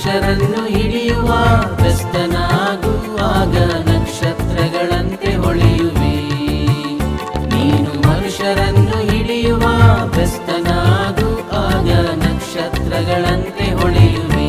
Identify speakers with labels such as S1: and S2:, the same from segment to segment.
S1: ಮನುಷ್ಯರನ್ನು ಹಿಡಿಯುವ ಬೆಸ್ತನಾಗುವಾಗ ನಕ್ಷತ್ರಗಳಂತೆ ಹೊಳೆಯುವೆ. ನೀನು ಮನುಷ್ಯರನ್ನು ಹಿಡಿಯುವ ಬೆಸ್ತನಾಗುವಾಗ ನಕ್ಷತ್ರಗಳಂತೆ ಹೊಳೆಯುವೆ.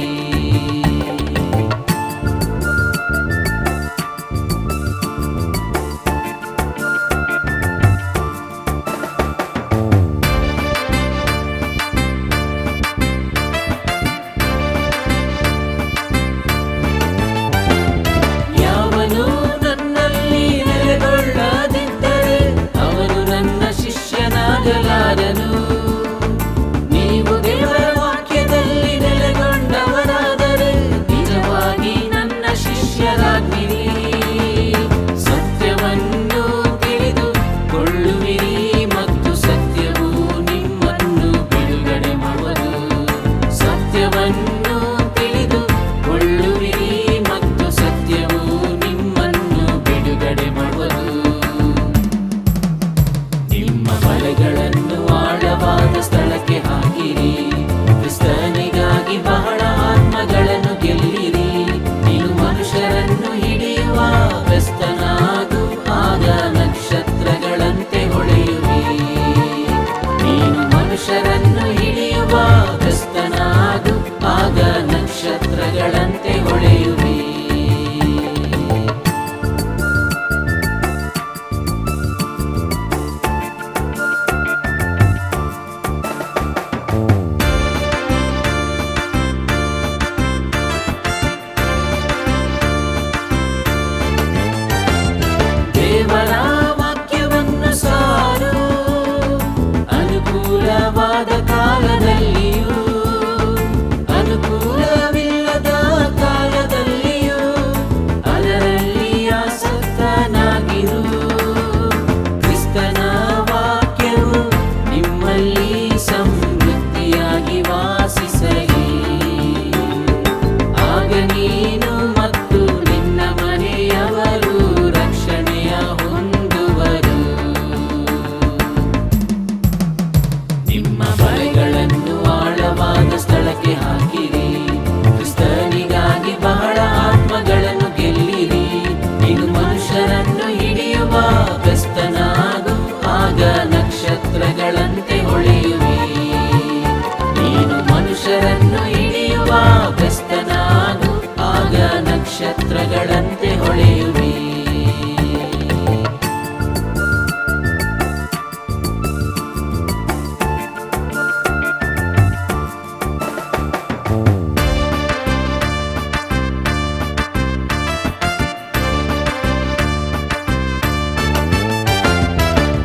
S1: ನೀವು ದೇವರ ವಾಕ್ಯದಲ್ಲಿ ನೆಲೆಗೊಂಡವರಾದರೆ ನಿಜವಾಗಿ ನನ್ನ ಶಿಷ್ಯರಾಗಿರಿ. ಸತ್ಯವನ್ನು ತಿಳಿದುಕೊಳ್ಳುವಿರಿ ಮತ್ತು ಸತ್ಯವು ನಿಮ್ಮನ್ನು ಬಿಡುಗಡೆ ಮಾಡುವುದು. ಸತ್ಯವನ್ನು ತಿಳಿದುಕೊಳ್ಳುವಿರಿ ಮತ್ತು ಸತ್ಯವು ನಿಮ್ಮನ್ನು ಬಿಡುಗಡೆ ಮಾಡುವುದು. ನಿಮ್ಮ ಬಲೆಗಳನ್ನು ಆಳವಾದ ಸ್ಥಳಕ್ಕೆ ಹಾಕಿರಿ. ಕ್ರಿಸ್ತನಿಗಾಗಿ ಬಹಳ ಆತ್ಮಗಳನ್ನು ಗೆಲ್ಲಿರಿ. ನೀನು ಮನುಷ್ಯರನ್ನು ಹಿಡಿಯುವ ಬೆಸ್ತನಾಗುವಾಗ ನಕ್ಷತ್ರಗಳಂತೆ ಹೊಳೆಯುವಿ. ನೀನು ಮನುಷ್ಯರನ್ನು ಹಿಡಿಯುವ ಬೆಸ್ತನಾಗುವಾಗ ನಕ್ಷತ್ರಗಳಂತೆ ಹೊಳೆಯುವಿ. ದೇವರ ವಾಕ್ಯವನ್ನು ಸಾರು. ಅನುಕೂಲವಾದ ಕಾಲದಲ್ಲಿಯೂ ಅನುಕೂಲವಿಲ್ಲದ ಕಾಲದಲ್ಲಿಯೂ ಅದರಲ್ಲಿ ಆಸಕ್ತನಾಗಿರು. ಕ್ರಿಸ್ತನ ವಾಕ್ಯವು ನಿಮ್ಮಲ್ಲಿ ಸಮೃದ್ಧಿಯಾಗಿ ವಾಸಿಸಲಿ. ಆಗ ನೀನು ಮತ್ತು ನಿನ್ನ ಮನೆಯವರು ರಕ್ಷಣೆಯ ಹೊಂದುವರು. ನಿಮ್ಮ ಬಲೆಗಳನ್ನು ಆಳವಾದ ಸ್ಥಳಕ್ಕೆ ಹಾಕಿರಿ. ಕ್ರಿಸ್ತನಿಗಾಗಿ ಬಹಳ ಆತ್ಮಗಳನ್ನು ಗೆಲ್ಲಿರಿ. ನೀನು ಮನುಷ್ಯರನ್ನು ಹಿಡಿಯುವ ಬೆಸ್ತನಾಗುವಾಗ ನಕ್ಷತ್ರಗಳಂತೆ ಹೊಳೆಯುವಿ. ನೀನು ಮನುಷ್ಯರನ್ನು ಹಿಡಿಯುವ ಬೆಸ್ತನಾಗುವಾಗ ನಕ್ಷತ್ರಗಳಂತೆ ಹೊಳೆಯುವಿ.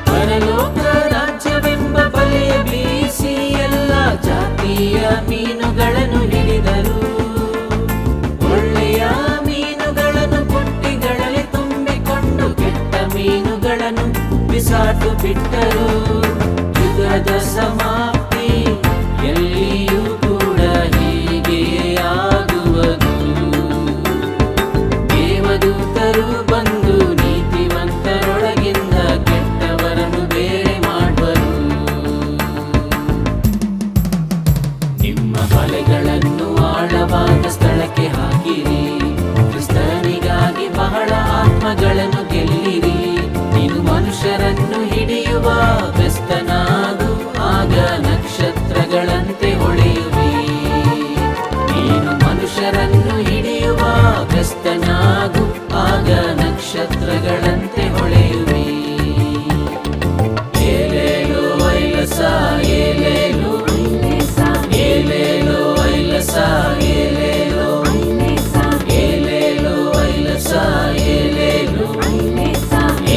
S1: ಪರಲೋಕ ರಾಜ್ಯವೆಂಬ ಬಲೆಯ ಬೀಸಿ ಎಲ್ಲ ಜಾತಿಯ ಮೀನುಗಳನ್ನು ಹಿಡಿದರು. ಒಳ್ಳೆಯ ಮೀನುಗಳನ್ನು ಬುಟ್ಟಿಗಳಲ್ಲಿ ತುಂಬಿಕೊಂಡು ಕೆಟ್ಟ ಮೀನುಗಳನ್ನು ಬಿಸಾಟು ಬಿಟ್ಟರು. ಯುಗದ ಸಮಾಪ್ತಿ ಎಲ್ಲಿಯೂ ಕೂಡ ಹೀಗೆಯೇ ಆಗುವುದು. ದೇವದೂತರು ಬಂದು ನೀತಿವಂತರೊಳಗಿಂದ ಕೆಟ್ಟವರನ್ನು ಬೇರೆ ಮಾಡುವರು. ನಿಮ್ಮ ಬಲೆಗಳನ್ನು ಆಳವಾದ ಸ್ಥಳಕ್ಕೆ ಹಾಕಿರಿ. ಕ್ರಿಸ್ತನಿಗಾಗಿ ಬಹಳ ಆತ್ಮಗಳನ್ನು ಗೆಲ್ಲಿರಿ. ನೀನು ಮನುಷ್ಯರನ್ನು ಹಿಡಿಯುವ ಬೆಸ್ತನಾಗುವಾಗ ನಕ್ಷತ್ರಗಳಂತೆ ಹೊಳೆಯುವಿ. ನೀನು ಮನುಷ್ಯರನ್ನು ಹಿಡಿಯುವ ಬೆಸ್ತನಾಗುವಾಗ ನಕ್ಷತ್ರಗಳಂತೆ ಹೊಳೆಯುವಿ. ಏಲೇಲೋ ಐಲಸ ಏಲೇಲೋ ಏಲೇಲೋ ಐಲಸ ಏಲೇಲೋ ಏಲೇಲೋ ಐಲಸ ಏಲೇಲೋ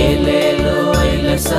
S1: ಏಲೇಲೋ ಐಲಸ